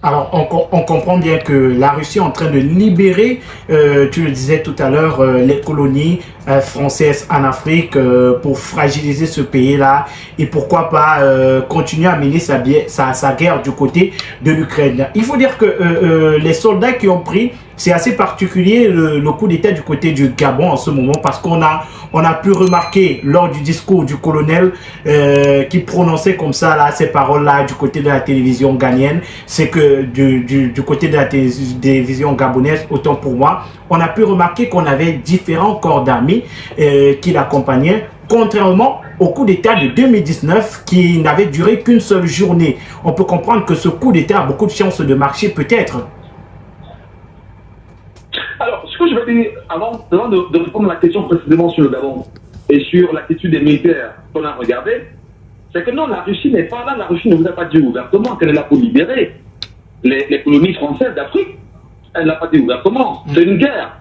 Alors, on comprend bien que la Russie est en train de libérer, tu le disais tout à l'heure, les colonies françaises en Afrique pour fragiliser ce pays-là et pourquoi pas continuer à mener sa guerre du côté de l'Ukraine. Il faut dire que les soldats qui ont pris, c'est assez particulier le coup d'État du côté du Gabon en ce moment parce on a pu remarquer lors du discours du colonel qui prononçait comme ça là, ces paroles-là du côté de la télévision ghanéenne, c'est que du côté de la télévision gabonaise, autant pour moi, on a pu remarquer qu'on avait différents corps d'armée qui l'accompagnaient, contrairement au coup d'État de 2019 qui n'avait duré qu'une seule journée. On peut comprendre que ce coup d'État a beaucoup de chances de marcher peut-être. Alors, ce que je vais dire avant de répondre à la question précisément sur le Gabon et sur l'attitude des militaires qu'on a regardé, c'est que non, la Russie n'est pas là, la Russie ne vous a pas dit ouvertement qu'elle est là pour libérer les colonies françaises d'Afrique. Elle ne l'a pas dit ouvertement. C'est une guerre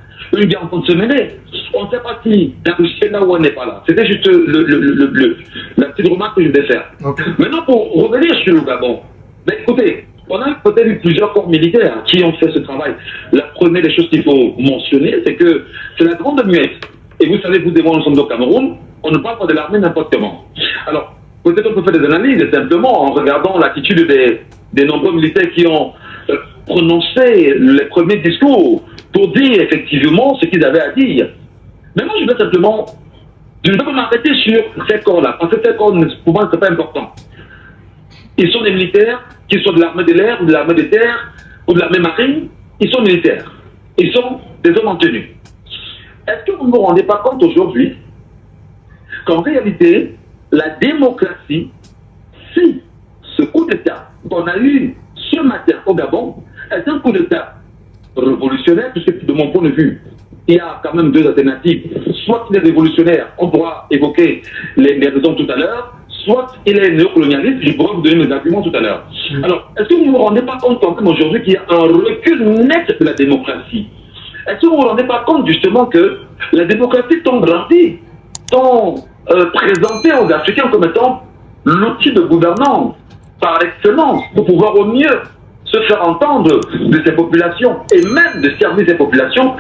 en train de se mener. On ne sait pas si la Russie est là ou elle n'est pas là. C'était juste la petite remarque que je devais faire. Okay. Maintenant, pour revenir sur le Gabon, ben, écoutez, on a peut-être eu plusieurs corps militaires qui ont fait ce travail. La première des choses qu'il faut mentionner, c'est que c'est la grande muette. Et vous savez, vous devant nous sommes au Cameroun, on ne parle pas de l'armée n'importe comment. Alors, peut-être on peut faire des analyses simplement en regardant l'attitude des nombreux militaires qui ont prononcé les premiers discours pour dire effectivement ce qu'ils avaient à dire. Mais moi, je vais simplement, je ne vais pas m'arrêter sur ces corps-là, parce que ces corps, pour moi, ce n'est pas important. Ils sont des militaires, qu'ils soient de l'armée de l'air, ou de l'armée de terre, ou de l'armée marine, ils sont militaires. Ils sont des hommes en tenue. Est-ce que vous ne vous rendez pas compte aujourd'hui qu'en réalité, la démocratie, si ce coup d'État qu'on a eu ce matin au Gabon est un coup d'État révolutionnaire, puisque de mon point de vue, il y a quand même deux alternatives. Soit il est révolutionnaire, on pourra évoquer les raisons tout à l'heure, soit il est néocolonialiste, je pourrais vous donner mes arguments tout à l'heure. Alors, est-ce que vous ne vous rendez pas compte quand même aujourd'hui qu'il y a un recul net de la démocratie? Est-ce que vous ne vous rendez pas compte justement que la démocratie tant grandie, tant présentée aux Africains comme étant l'outil de gouvernance par excellence pour pouvoir au mieux se faire entendre de ces populations et même de servir ces populations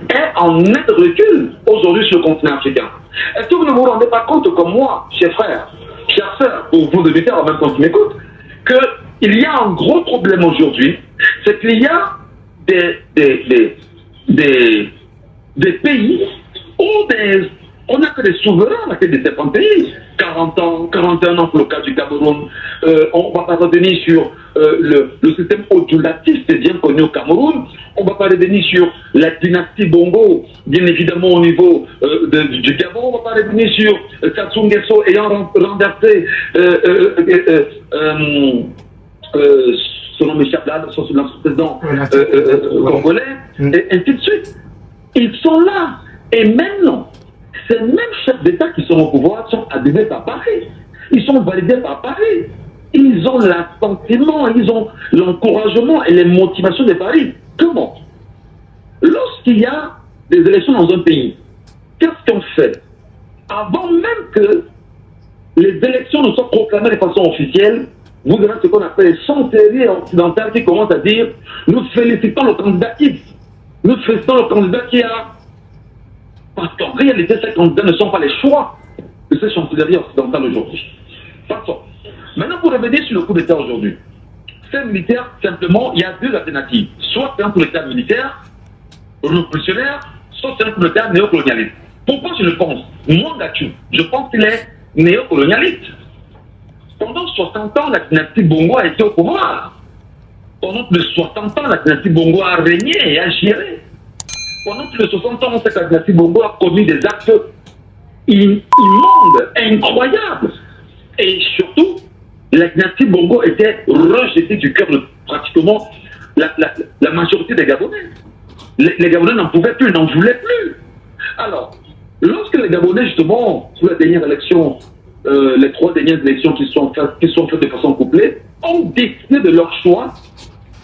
est en net recul aujourd'hui sur le continent africain? Est-ce que vous ne vous rendez pas compte comme moi, chers frères, chers sœurs, ou vous auditeurs en même temps qui m'écoutent, qu'il y a un gros problème aujourd'hui, c'est qu'il y a des pays où on n'a que des souverains à la tête de certains pays. 40 ans, 41 ans pour le cas du Cameroun. On ne va pas revenir sur le système autolatiste bien connu au Cameroun. On ne va pas revenir sur la dynastie Bongo, bien évidemment au niveau du Gabon. On ne va pas revenir sur Sassou Nguesso ayant renversé son nom m'échappe là, son président congolais, et ainsi de suite. Ils sont là. Et maintenant, ces mêmes chefs d'État qui sont au pouvoir sont adhérés par Paris. Ils sont validés par Paris. Ils ont l'assentiment, ils ont l'encouragement et les motivations de Paris. Comment? Lorsqu'il y a des élections dans un pays, qu'est-ce qu'on fait? Avant même que les élections ne soient proclamées de façon officielle, vous avez ce qu'on appelle les chancelleries occidentales qui commencent à dire nous félicitons le candidat X, nous félicitons le candidat qui a. Parce qu'en réalité, ces candidats ne sont pas les choix de ces chancelleries occidentales aujourd'hui. Passons. Maintenant, pour revenir sur le coup d'État aujourd'hui, ces militaires, simplement, il y a deux alternatives. Soit c'est un coup d'État militaire, révolutionnaire, soit c'est un coup d'État néocolonialiste. Pourquoi je le pense? Moi, Gatchou, je pense qu'il est néocolonialiste. Pendant 60 ans, la dynastie Bongo a été au pouvoir. Pendant plus de 60 ans, la dynastie Bongo a régné et a géré. Pendant plus de 60 ans, on sait que la dynastie Bongo a commis des actes immondes, incroyables. Et surtout, la dynastie Bongo était rejetée du cœur de pratiquement la majorité des Gabonais. Les Gabonais n'en pouvaient plus, n'en voulaient plus. Alors, lorsque les Gabonais, justement, sous la dernière élection, les trois dernières élections qui sont faites de façon couplée, ont décidé de leur choix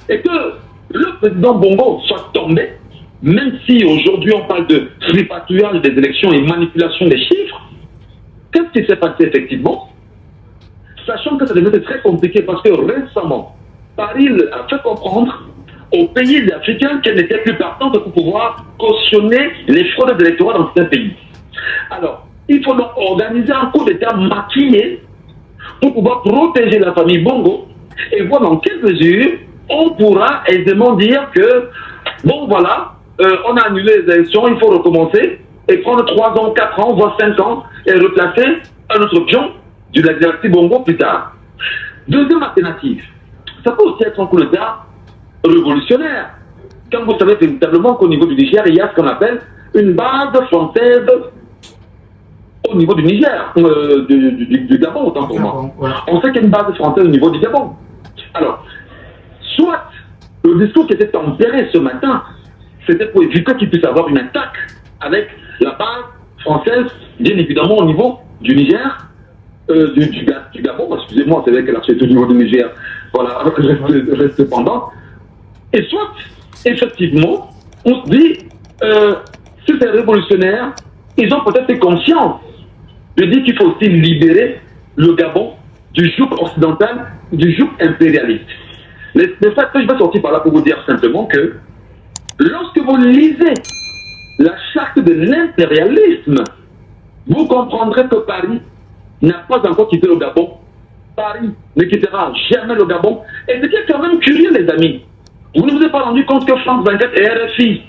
et que le président Bongo soit tombé, même si aujourd'hui on parle de tripatouillage des élections et manipulation des chiffres, qu'est-ce qui s'est passé effectivement? Sachant que ça devait être très compliqué parce que récemment, Paris a fait comprendre aux pays africains qu'elle n'était plus partante pour pouvoir cautionner les fraudes électorales dans certains pays. Alors, il faut donc organiser un coup d'État maquillé pour pouvoir protéger la famille Bongo et voir dans quelle mesure on pourra aisément dire que, bon voilà, on a annulé les élections, il faut recommencer et prendre 3 ans, 4 ans, voire 5 ans et replacer un autre pion de la dynastie Bongo plus tard. Deuxième alternative, ça peut aussi être un coup d'État révolutionnaire. Comme vous savez véritablement qu'au niveau du Niger, il y a ce qu'on appelle une base française au niveau du Niger, du Gabon, autant pour moi. Ouais. On sait qu'il y a une base française au niveau du Gabon. Alors, soit le discours qui était tempéré ce matin, c'était pour éviter qu'il puisse avoir une attaque avec la base française, bien évidemment au niveau du Niger, du Gabon, excusez-moi, c'est vrai qu'elle a fait au niveau du Niger, voilà, reste pendant. Et soit, effectivement, on se dit, si c'est révolutionnaire, ils ont peut-être conscience de dire qu'il faut aussi libérer le Gabon du joug occidental, du joug impérialiste. Le fait que je vais sortir par là pour vous dire simplement que lorsque vous lisez la charte de l'impérialisme, vous comprendrez que Paris n'a pas encore quitté le Gabon. Paris ne quittera jamais le Gabon. Et ce qui est quand même curieux, les amis, vous ne vous êtes pas rendu compte que France 24 et RFI,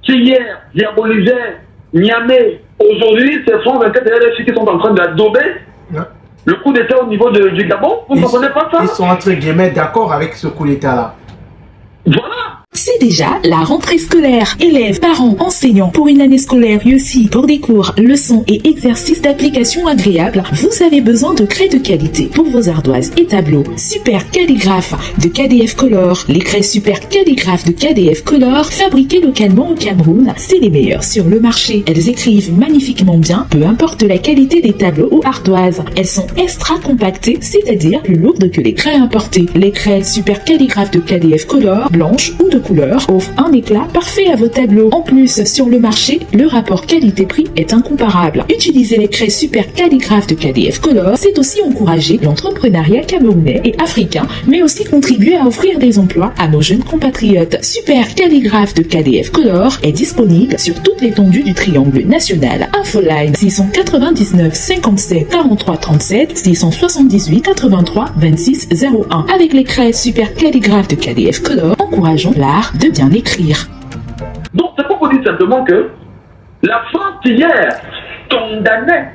qui hier diabolisaient Niamey, aujourd'hui, c'est France 24 et RFI qui sont en train d'adober le coup d'État au niveau du Gabon. Vous ne comprenez pas ça? Ils sont entre guillemets d'accord avec ce coup d'État-là. Voilà. C'est déjà la rentrée scolaire. Élèves, parents, enseignants, pour une année scolaire réussie, pour des cours, leçons et exercices d'application agréables, vous avez besoin de craies de qualité pour vos ardoises et tableaux. Super Calligraphe de KDF Color. Les craies Super Calligraphe de KDF Color, fabriquées localement au Cameroun, c'est les meilleures sur le marché. Elles écrivent magnifiquement bien, peu importe la qualité des tableaux ou ardoises. Elles sont extra compactées, c'est-à-dire plus lourdes que les craies importées. Les craies Super Calligraphe de KDF Color, blanches ou de couleur, offre un éclat parfait à vos tableaux. En plus, sur le marché, le rapport qualité-prix est incomparable. Utiliser les craies Super Calligraphe de KDF Color, c'est aussi encourager l'entrepreneuriat camerounais et africain, mais aussi contribuer à offrir des emplois à nos jeunes compatriotes. Super Calligraphe de KDF Color est disponible sur toute l'étendue du triangle national. Infoline 699 57 43 37 678 83 26 01. Avec les craies Super Calligraphe de KDF Color, encourageons l'art de bien écrire. Donc, c'est pour vous dire simplement que la France hier condamnait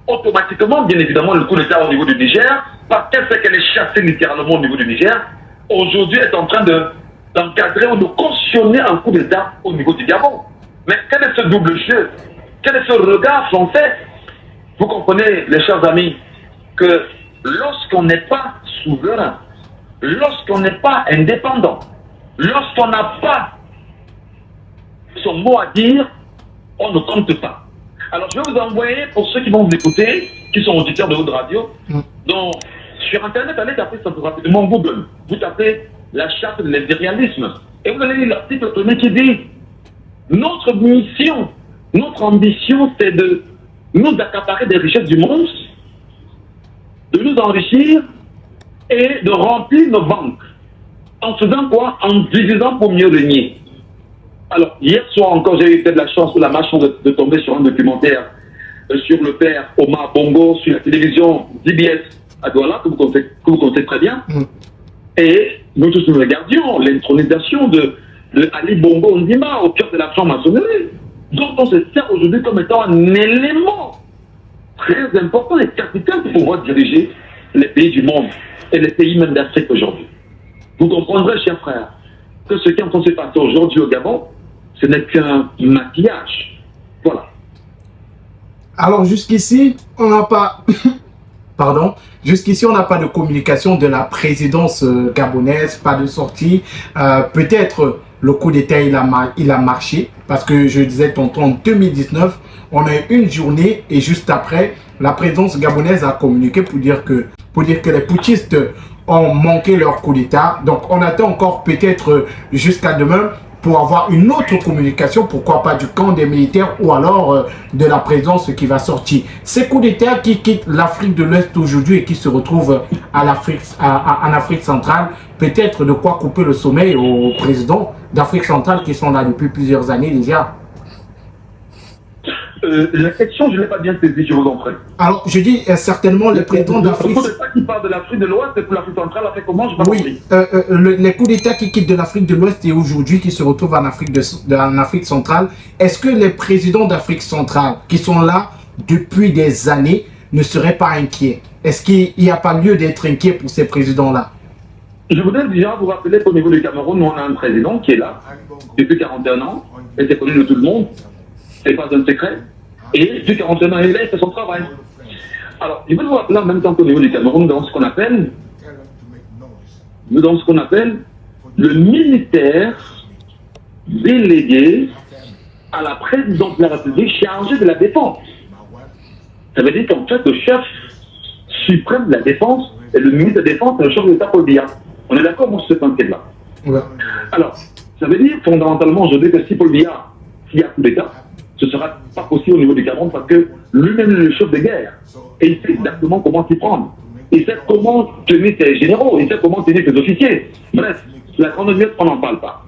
automatiquement, bien évidemment, le coup d'État au niveau du Niger, parce qu'elle sait qu'elle est chassée littéralement au niveau du Niger. Aujourd'hui, elle est en train d'encadrer ou de cautionner un coup d'État au niveau du Gabon. Mais quel est ce double jeu? Quel est ce regard français? Vous comprenez, les chers amis, que lorsqu'on n'est pas souverain, lorsqu'on n'est pas indépendant, lorsqu'on n'a pas son mot à dire, on ne compte pas. Alors, je vais vous envoyer, pour ceux qui vont vous écouter, qui sont auditeurs de votre radio, donc, sur Internet, allez taper ça rapidement Google. Vous tapez la charte de l'impérialisme. Et vous allez lire l'article premier qui dit notre mission, notre ambition, c'est de nous accaparer des richesses du monde, de nous enrichir et de remplir nos banques. En faisant quoi? En divisant pour mieux régner. Alors, hier soir encore, j'ai eu peut-être la chance ou la malchance de tomber sur un documentaire sur le père Omar Bongo sur la télévision DBS à Douala, que vous connaissez très bien. Et nous tous nous regardions l'intronisation de Ali Bongo Ndima au cœur de la franc-maçonnerie, dont on se sert aujourd'hui comme étant un élément très important et capital pour pouvoir diriger les pays du monde et les pays même d'Afrique aujourd'hui. Vous comprendrez, chers frères, que ce qui est en train de se passer aujourd'hui au Gabon, ce n'est qu'un maquillage. Voilà. Alors jusqu'ici, on n'a pas... Pardon. Jusqu'ici, on n'a pas de communication de la présidence gabonaise, pas de sortie. Peut-être le coup d'État, il a marché. Parce que je disais tantôt, en 2019, on a eu une journée et juste après, la présidence gabonaise a communiqué pour dire que les putschistes ont manqué leur coup d'État. Donc, on attend encore peut-être jusqu'à demain pour avoir une autre communication, pourquoi pas du camp des militaires ou alors de la présidence qui va sortir. Ces coups d'État qui quittent l'Afrique de l'Ouest aujourd'hui et qui se retrouvent en Afrique centrale, peut-être de quoi couper le sommeil aux présidents d'Afrique centrale qui sont là depuis plusieurs années déjà. La question, je ne l'ai pas bien saisie, je vous en prie. Alors, je dis certainement les présidents d'Afrique... Le coup d'État qui part de l'Afrique de l'Ouest et pour l'Afrique centrale, a fait comment? Je n'ai pas compris. Les coups d'État qui quittent de l'Afrique de l'Ouest et aujourd'hui qui se retrouvent en Afrique centrale, est-ce que les présidents d'Afrique centrale qui sont là depuis des années ne seraient pas inquiets? Est-ce qu'il n'y a pas lieu d'être inquiet pour ces présidents-là? Je voudrais déjà vous rappeler qu'au niveau du Cameroun, nous on a un président qui est là depuis 41 ans, et c'est connu de tout le monde, c'est pas un secret, et depuis 41 ans, il est là, il fait son travail. Alors, je veux vous rappeler en même temps qu'au niveau du Cameroun, dans ce qu'on appelle le ministère délégué à la présidence de la République chargé de la défense. Ça veut dire qu'en fait, le chef suprême de la défense et le ministre de la Défense et le chef de l'État Paul Biya. On est d'accord sur ce point-là. Ouais. Alors, ça veut dire fondamentalement aujourd'hui que si Paul Biya, s'il y a coup d'État, ce ne sera pas possible au niveau du Cameroun parce que lui-même est le chef de guerre. Et il sait exactement comment s'y prendre. Il sait comment tenir ses généraux, il sait comment tenir ses officiers. Bref, la grande miette, on n'en parle pas.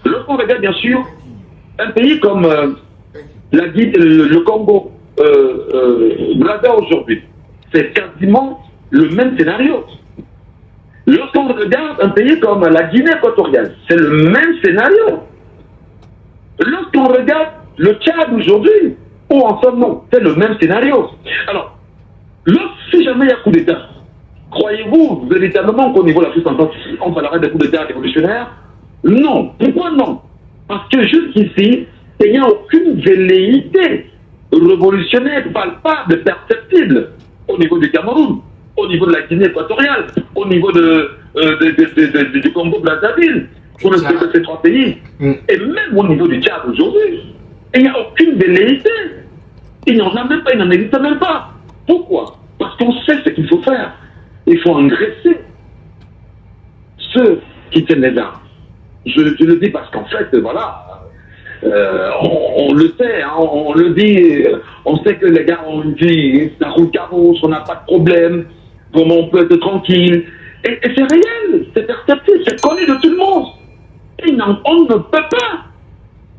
Lorsqu'on regarde bien sûr un pays comme le Congo, Brazza aujourd'hui, c'est quasiment le même scénario. Lorsqu'on regarde un pays comme la Guinée équatoriale, c'est le même scénario. Lorsqu'on regarde le Tchad aujourd'hui, où en sommes-nous? C'est le même scénario. Alors, si jamais il y a coup d'État, croyez-vous véritablement qu'au niveau de l'Afrique centrale, on parlerait de coup d'État révolutionnaire? Non. Pourquoi non? Parce que jusqu'ici, il n'y a aucune velléité révolutionnaire palpable, perceptible au niveau du Cameroun, au niveau de la Guinée équatoriale, au niveau du Congo-Brazzaville, pour ne citer que ces trois pays, et même au niveau du Tchad aujourd'hui. Il n'y a aucune velléité. Il n'y en a même pas, il n'en existe même pas. Pourquoi? Parce qu'on sait ce qu'il faut faire. Il faut engraisser ceux qui tiennent les armes. Je le dis parce qu'en fait, voilà, on le sait, hein, on le dit, on sait que les gars ont une vie, ça roule carrosse, on n'a pas de problème, vraiment on peut être tranquille. Et c'est réel, c'est perceptible, c'est connu de tout le monde. Et on ne peut pas.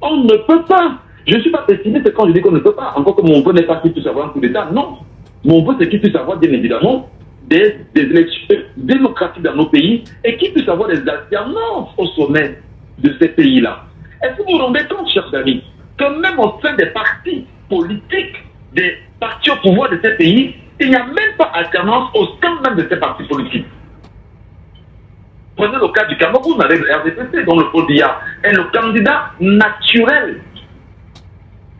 On ne peut pas. Je ne suis pas pessimiste quand je dis qu'on ne peut pas. Encore que mon vœu n'est pas qu'il puisse avoir un coup d'État. Non. Mon vœu, c'est qu'il puisse avoir, bien évidemment, des élections démocratiques dans nos pays et qu'il puisse avoir des alternances au sommet de ces pays-là. Est-ce que vous vous rendez compte, chers amis, que même au sein des partis politiques, des partis au pouvoir de ces pays, il n'y a même pas alternance au sein même de ces partis politiques? Prenez le cas du Cameroun avec le RDPC, dont le Paul Biya est le candidat naturel.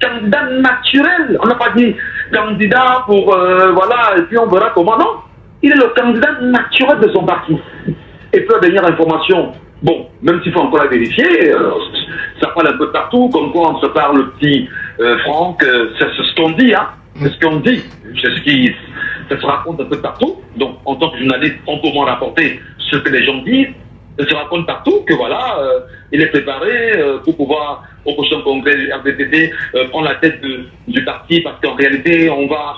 Candidat naturel. On n'a pas dit candidat pour voilà, et puis on verra comment. Non. Il est le candidat naturel de son parti. Et puis la dernière information, bon, même s'il faut encore la vérifier, ça parle un peu partout, comme quoi on se parle le petit Franck, c'est ce qu'on dit, hein. C'est ce qu'on dit. C'est ce qui ça se raconte un peu partout. Donc, en tant que journaliste, on peut moins rapporter ce que les gens disent. Ça se raconte partout que voilà, il est préparé pour pouvoir, au prochain congrès du RDPC, prendre la tête du parti parce qu'en réalité, on va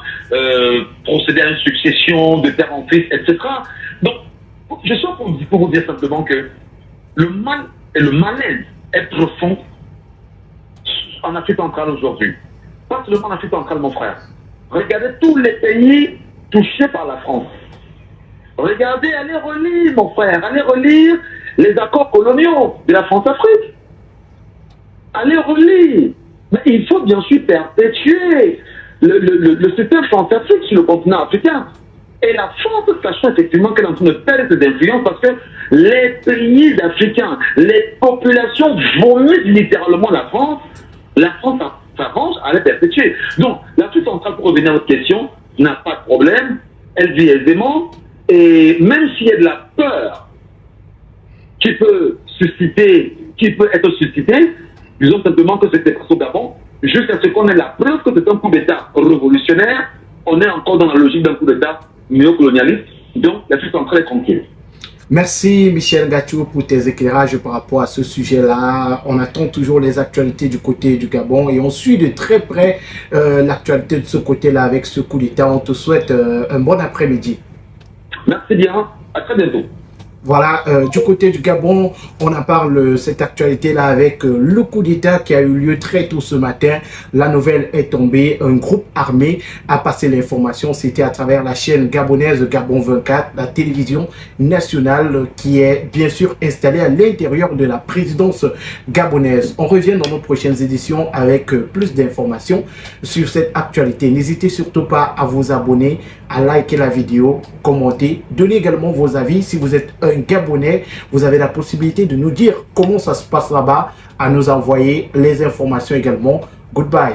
procéder à une succession de père en fils, etc. Donc, je suis pour vous dire simplement que le mal et le malaise est profond en Afrique centrale aujourd'hui. Pas seulement en Afrique centrale, mon frère. Regardez tous les pays touchés par la France. Regardez, allez relire, mon frère, allez relire les accords coloniaux de la France-Afrique. Allez relire. Mais il faut bien sûr perpétuer le système France-Afrique sur le continent africain. Et la France, sachant effectivement qu'elle est en train de perdre ses influences parce que les pays africains, les populations vomissent littéralement la France s'arrange à les perpétuer. Donc, l'Afrique centrale, pour revenir à votre question, n'a pas de problème, elle vit aisément, et même s'il y a de la peur qui peut être suscitée, disons simplement que c'était au Gabon, jusqu'à ce qu'on ait la preuve que c'est un coup d'État révolutionnaire, on est encore dans la logique d'un coup d'État néocolonialiste, donc l'Afrique centrale est tranquille. Merci Michel Gatou pour tes éclairages par rapport à ce sujet-là. On attend toujours les actualités du côté du Gabon et on suit de très près l'actualité de ce côté-là avec ce coup d'État. On te souhaite un bon après-midi. Merci bien, à très bientôt. Voilà, du côté du Gabon, on en parle cette actualité-là avec le coup d'État qui a eu lieu très tôt ce matin. La nouvelle est tombée, un groupe armé a passé l'information. C'était à travers la chaîne gabonaise Gabon 24, la télévision nationale qui est bien sûr installée à l'intérieur de la présidence gabonaise. On revient dans nos prochaines éditions avec plus d'informations sur cette actualité. N'hésitez surtout pas à vous abonner, à liker la vidéo, commenter, donner également vos avis. Si vous êtes un Gabonais, vous avez la possibilité de nous dire comment ça se passe là-bas, à nous envoyer les informations également. Goodbye.